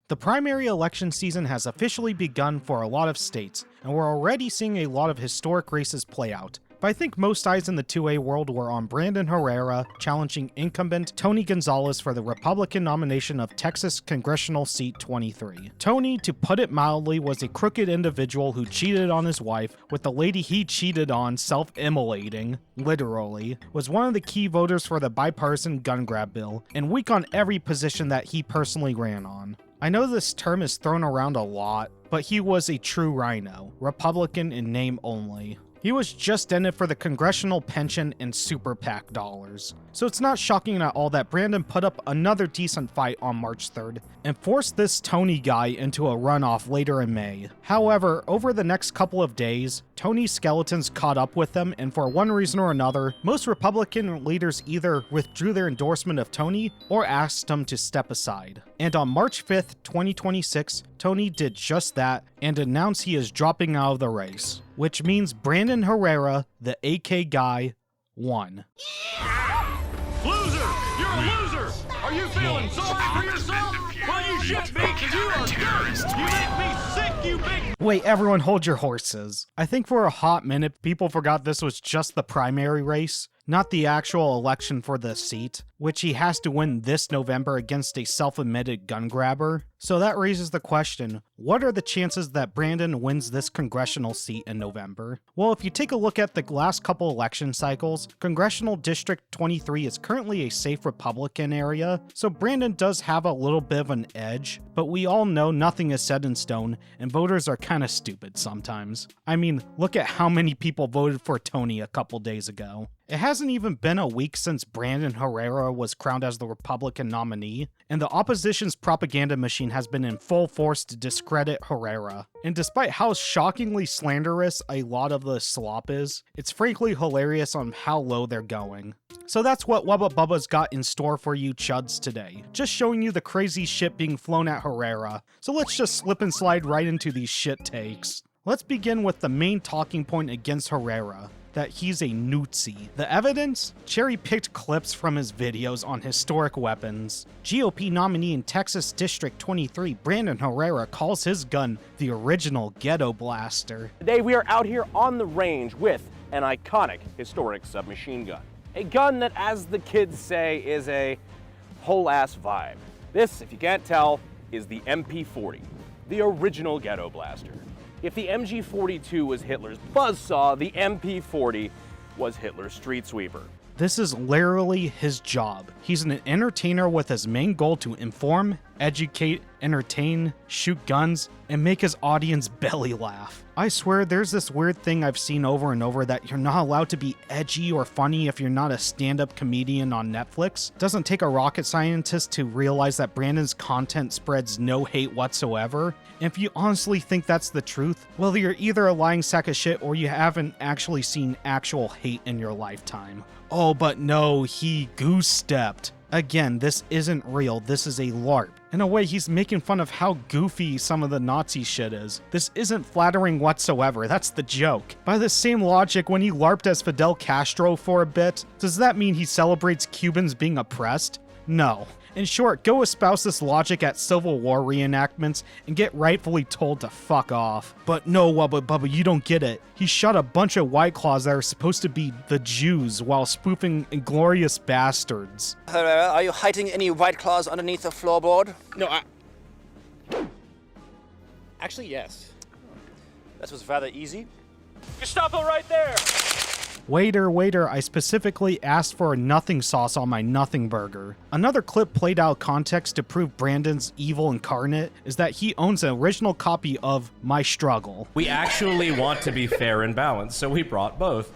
The primary election season has officially begun for a lot of states, and we're already seeing a lot of historic races play out. But I think most eyes in the 2A world were on Brandon Herrera challenging incumbent Tony Gonzalez for the Republican nomination of Texas Congressional Seat 23. Tony, to put it mildly, was a crooked individual who cheated on his wife, with the lady he cheated on self-immolating, literally, was one of the key voters for the bipartisan gun grab bill, and weak on every position that he personally ran on. I know this term is thrown around a lot, but he was a true rhino, Republican in name only. He was just in it for the congressional pension and super PAC dollars. So it's not shocking at all that Brandon put up another decent fight on March 3rd and forced this Tony guy into a runoff later in May. However, over the next couple of days, Tony's skeletons caught up with them, and for one reason or another, most Republican leaders either withdrew their endorsement of Tony or asked him to step aside. And on March 5th, 2026, Tony did just that and announced he is dropping out of the race, which means Brandon Herrera, the AK guy, won. Loser! You're a loser! Are you feeling sorry for yourself? Well, you should be, because you are terrorist! You make me sick, you big... Wait, everyone hold your horses. I think for a hot minute, people forgot this was just the primary race, not the actual election for the seat, which he has to win this November against a self-admitted gun grabber. So that raises the question, what are the chances that Brandon wins this congressional seat in November? Well, if you take a look at the last couple election cycles, Congressional District 23 is currently a safe Republican area, so Brandon does have a little bit of an edge, but we all know nothing is set in stone, and voters are kinda stupid sometimes. I mean, look at how many people voted for Tony a couple days ago. It hasn't even been a week since Brandon Herrera was crowned as the Republican nominee, and the opposition's propaganda machine has been in full force to discredit Herrera. And despite how shockingly slanderous a lot of the slop is, it's frankly hilarious on how low they're going. So that's what Wubba Bubba's got in store for you chuds today. Just showing you the crazy shit being flown at Herrera. So let's just slip and slide right into these shit takes. Let's begin with the main talking point against Herrera, that he's a Nazi. The evidence? Cherry-picked clips from his videos on historic weapons. GOP nominee in Texas District 23, Brandon Herrera, calls his gun the original ghetto blaster. Today we are out here on the range with an iconic historic submachine gun. A gun that, as the kids say, is a whole-ass vibe. This, if you can't tell, is the MP40, the original ghetto blaster. If the MG42 was Hitler's buzzsaw, the MP40 was Hitler's street sweeper. This is literally his job. He's an entertainer with his main goal to inform, educate, entertain, shoot guns, and make his audience belly laugh. I swear there's this weird thing I've seen over and over that you're not allowed to be edgy or funny if you're not a stand-up comedian on Netflix. Doesn't take a rocket scientist to realize that Brandon's content spreads no hate whatsoever. And if you honestly think that's the truth, well, you're either a lying sack of shit or you haven't actually seen actual hate in your lifetime. Oh, but no, he goose-stepped. Again, this isn't real, this is a LARP. In a way, he's making fun of how goofy some of the Nazi shit is. This isn't flattering whatsoever, that's the joke. By the same logic, when he LARPed as Fidel Castro for a bit, does that mean he celebrates Cubans being oppressed? No. In short, go espouse this logic at Civil War reenactments and get rightfully told to fuck off. But no, Wubba Bubba, you don't get it. He shot a bunch of White Claws that are supposed to be the Jews while spoofing Inglorious Bastards. Herrera, are you hiding any White Claws underneath the floorboard? No, actually, yes. That was rather easy. Gestapo right there! Waiter, I specifically asked for a nothing sauce on my nothing burger. Another clip played out of context to prove Brandon's evil incarnate is that he owns an original copy of My Struggle. We actually want to be fair and balanced, so we brought both.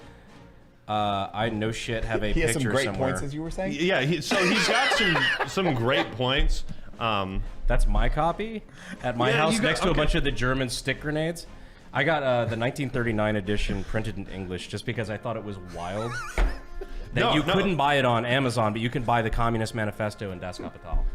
I no shit have a he picture has some great somewhere. points, as you were saying. Yeah, so he's got some great points. That's my copy at my house you got- next to a okay. bunch of the German stick grenades. I got the 1939 edition printed in English just because I thought it was wild that you couldn't buy it on Amazon, but you can buy the Communist Manifesto in Das Kapital.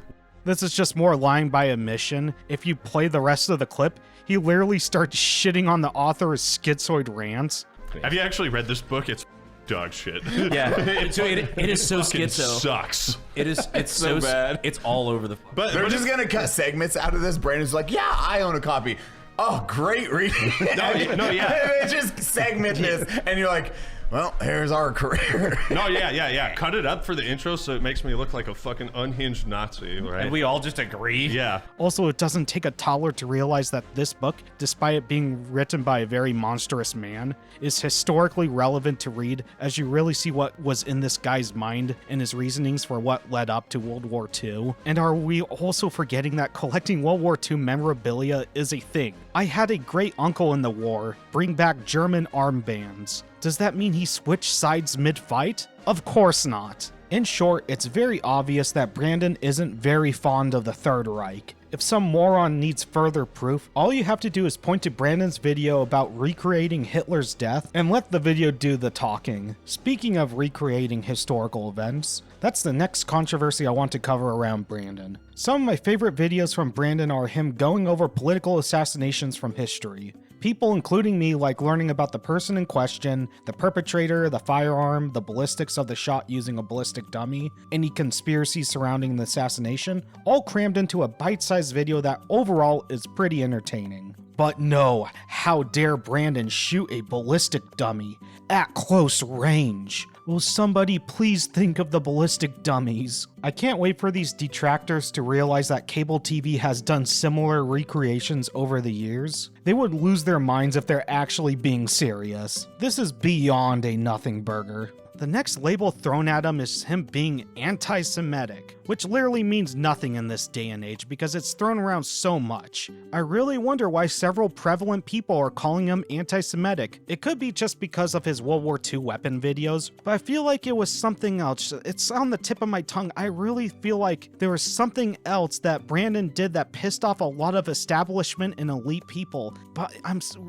This is just more lying by omission. If you play the rest of the clip, he literally starts shitting on the author's schizoid rants. Have you actually read this book? It's dog shit. Yeah, so it is so Fucking schizo. sucks. It's so bad. It's all over the. But They're just gonna cut segments out of this. Brandon's like, yeah, I own a copy. Oh, great reading. No, yeah. They just segment this, and you're like, well, here's our career. No, yeah. Cut it up for the intro so it makes me look like a fucking unhinged Nazi, right? And we all just agree. Yeah. Also, it doesn't take a toddler to realize that this book, despite it being written by a very monstrous man, is historically relevant to read as you really see what was in this guy's mind and his reasonings for what led up to World War II. And are we also forgetting that collecting World War II memorabilia is a thing? I had a great uncle in the war bring back German armbands. Does that mean he switched sides mid-fight? Of course not. In short, it's very obvious that Brandon isn't very fond of the Third Reich. If some moron needs further proof, all you have to do is point to Brandon's video about recreating Hitler's death and let the video do the talking. Speaking of recreating historical events, that's the next controversy I want to cover around Brandon. Some of my favorite videos from Brandon are him going over political assassinations from history. People, including me, like learning about the person in question, the perpetrator, the firearm, the ballistics of the shot using a ballistic dummy, any conspiracies surrounding the assassination, all crammed into a bite-sized video that overall is pretty entertaining. But no, how dare Brandon shoot a ballistic dummy at close range? Will somebody please think of the ballistic dummies? I can't wait for these detractors to realize that cable TV has done similar recreations over the years. They would lose their minds if they're actually being serious. This is beyond a nothing burger. The next label thrown at him is him being anti-Semitic, which literally means nothing in this day and age because it's thrown around so much. I really wonder why several prevalent people are calling him anti-Semitic. It could be just because of his World War II weapon videos, but I feel like it was something else. It's on the tip of my tongue. I really feel like there was something else that Brandon did that pissed off a lot of establishment and elite people, but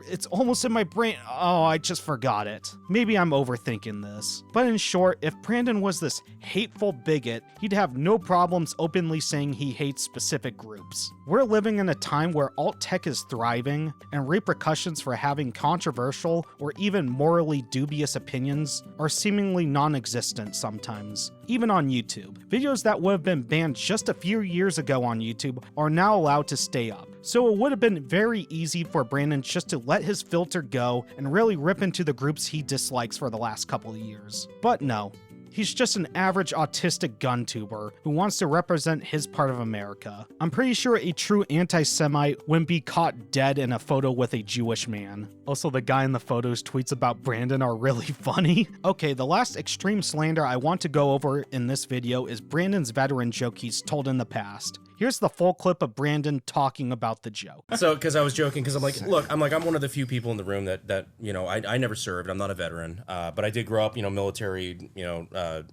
it's almost in my brain. Oh, I just forgot it. Maybe I'm overthinking this. But in short, if Brandon was this hateful bigot, he'd have no problems openly saying he hates specific groups. We're living in a time where alt-tech is thriving, and repercussions for having controversial or even morally dubious opinions are seemingly non-existent sometimes, even on YouTube. Videos that would have been banned just a few years ago on YouTube are now allowed to stay up. So it would have been very easy for Brandon just to let his filter go and really rip into the groups he dislikes for the last couple of years. But no. He's just an average autistic gun tuber who wants to represent his part of America. I'm pretty sure a true anti-Semite wouldn't be caught dead in a photo with a Jewish man. Also, the guy in the photo's tweets about Brandon are really funny. Okay, the last extreme slander I want to go over in this video is Brandon's veteran joke he's told in the past. Here's the full clip of Brandon talking about the joke. So, because I was joking, because I'm like, look, I'm one of the few people in the room that you know, I never served. I'm not a veteran, but I did grow up, you know, military, you know,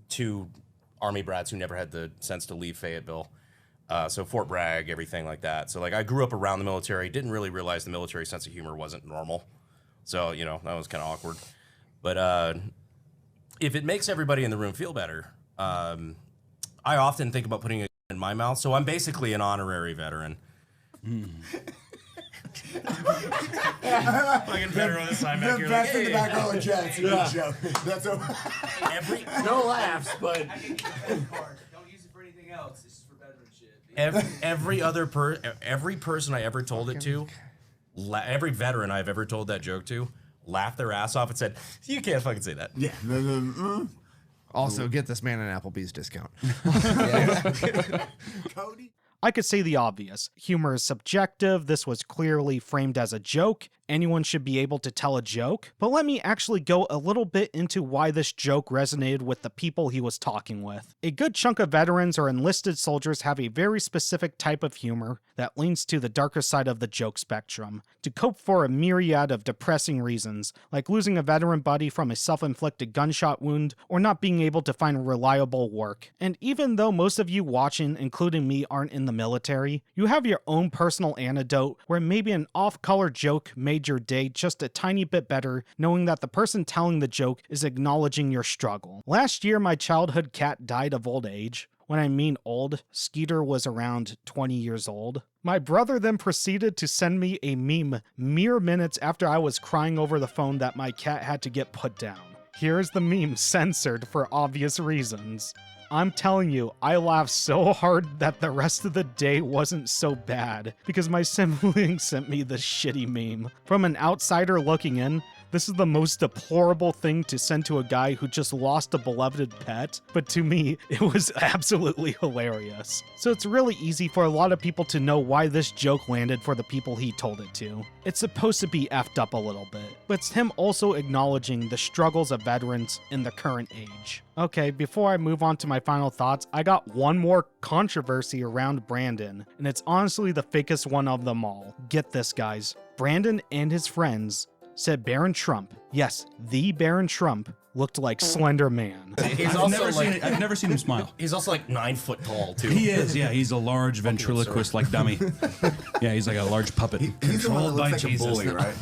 two Army brats who never had the sense to leave Fayetteville. So Fort Bragg, everything like that. So like, I grew up around the military, didn't really realize the military sense of humor wasn't normal. So, you know, that was kind of awkward. But if it makes everybody in the room feel better, I often think about putting it in my mouth, so I'm basically an honorary veteran. Fucking veteran on the side back here. That's in the back row of Jets. Yeah. That's no laughs, but don't use it for anything else. This is for veteran shit. Every person I ever told it to, every veteran I've ever told that joke to, laughed their ass off and said, "You can't fucking say that." yeah. Also, get this man an Applebee's discount. Cody. I could say the obvious. Humor is subjective, this was clearly framed as a joke, anyone should be able to tell a joke, but let me actually go a little bit into why this joke resonated with the people he was talking with. A good chunk of veterans or enlisted soldiers have a very specific type of humor that leans to the darker side of the joke spectrum, to cope for a myriad of depressing reasons, like losing a veteran buddy from a self-inflicted gunshot wound, or not being able to find reliable work. And even though most of you watching, including me, aren't in the military, you have your own personal anecdote where maybe an off-color joke made your day just a tiny bit better, knowing that the person telling the joke is acknowledging your struggle. Last year, my childhood cat died of old age. When I mean old, Skeeter was around 20 years old. My brother then proceeded to send me a meme mere minutes after I was crying over the phone that my cat had to get put down. Here's the meme censored for obvious reasons. I'm telling you, I laughed so hard that the rest of the day wasn't so bad because my sibling sent me this shitty meme. From an outsider looking in, this is the most deplorable thing to send to a guy who just lost a beloved pet, but to me, it was absolutely hilarious. So it's really easy for a lot of people to know why this joke landed for the people he told it to. It's supposed to be effed up a little bit, but it's him also acknowledging the struggles of veterans in the current age. Okay, before I move on to my final thoughts, I got one more controversy around Brandon, and it's honestly the fakest one of them all. Get this, guys. Brandon and his friends said Baron Trump, yes, the Baron Trump, looked like Slender Man. I've never seen him smile. He's also like 9 foot tall, too. He is, yeah. He's a large ventriloquist like dummy. Yeah, he's like a large puppet. He's the one that looks like Jesus. a bully, right?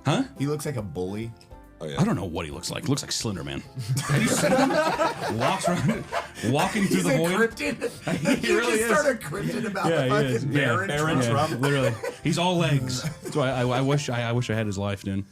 Huh? He looks like a bully. Oh, yeah. I don't know what he looks like. He looks like Slender Man. Have you seen him? Walks around, walking through the void. Cryptid. He really is. Started cryptid about yeah, the fucking Baron Trump. Literally, he's all legs. So I wish I had his life, dude.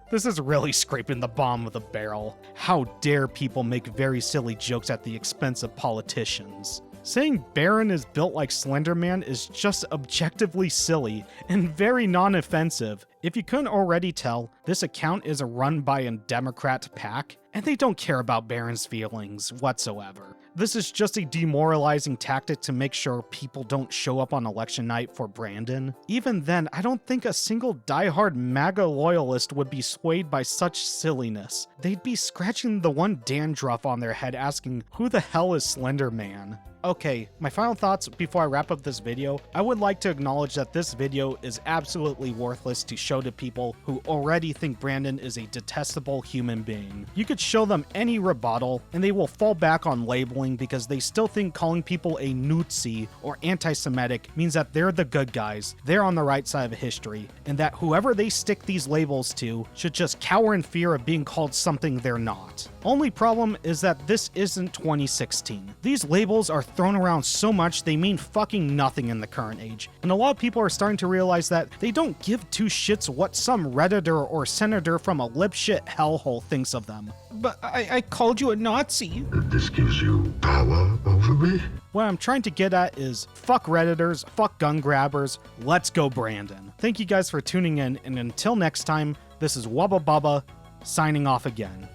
This is really scraping the bottom of the barrel. How dare people make very silly jokes at the expense of politicians? Saying Baron is built like Slender Man is just objectively silly and very non-offensive. If you couldn't already tell, this account is run by a Democrat PAC, and they don't care about Baron's feelings whatsoever. This is just a demoralizing tactic to make sure people don't show up on election night for Brandon. Even then, I don't think a single diehard MAGA loyalist would be swayed by such silliness. They'd be scratching the one dandruff on their head asking, who the hell is Slender Man? Okay, my final thoughts before I wrap up this video. I would like to acknowledge that this video is absolutely worthless to show to people who already think Brandon is a detestable human being. You could show them any rebuttal, and they will fall back on labeling because they still think calling people a Nazi or anti-Semitic means that they're the good guys, they're on the right side of history, and that whoever they stick these labels to should just cower in fear of being called something they're not. Only problem is that this isn't 2016. These labels are thrown around so much they mean fucking nothing in the current age, and a lot of people are starting to realize that they don't give two shits what some redditor or senator from a lipshit hellhole thinks of them. But I called you a Nazi. This gives you power over me? What I'm trying to get at is fuck redditors, fuck gun grabbers, let's go Brandon. Thank you guys for tuning in, and until next time, this is Wubba Bubba signing off again.